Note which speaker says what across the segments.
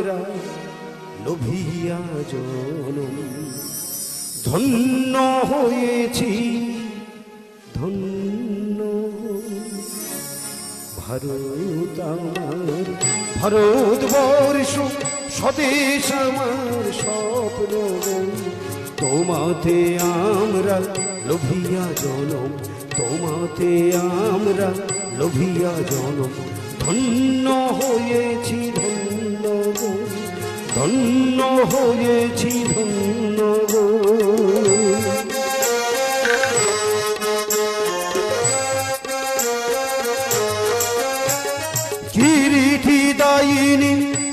Speaker 1: আমরা লোভিয়া জনম। ধন্য হয়েছি ধন্য ভারত আমার, ভারতবর্ষ স্বদেশ আমার স্বপ্ন। তোমাতে আমরা লোভিয়া জনম, তোমাতে আমরা লোভিয়া জনম। ধন্য হয়েছি ধন্য গো, ধন্য হয়েছি ধন্য গো। কিরীটি দায়িনী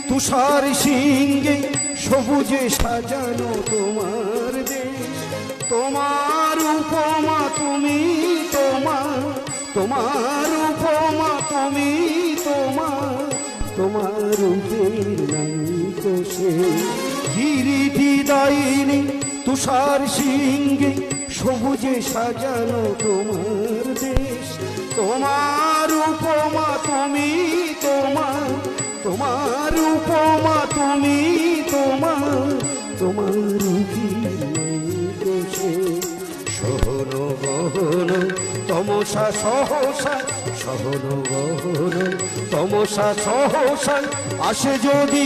Speaker 1: তুষার সিংহে সবুজে সাজানো তোমার দেশ। তোমার উপমা তুমি, তোমার উপমা তুমি, তোমার রূপের নাই তো শেষ। কিরীটি দায়িনী তুষার সিংহে সবুজে সাজানো তোমার দেশ। তোমার উপমা তুমি, তোমার উপমা তুমি, তোমার রূপের নাই তো শেষ। সহন গহন তমসা সহসা, সহন গহন তমসা সহসা আসে যদি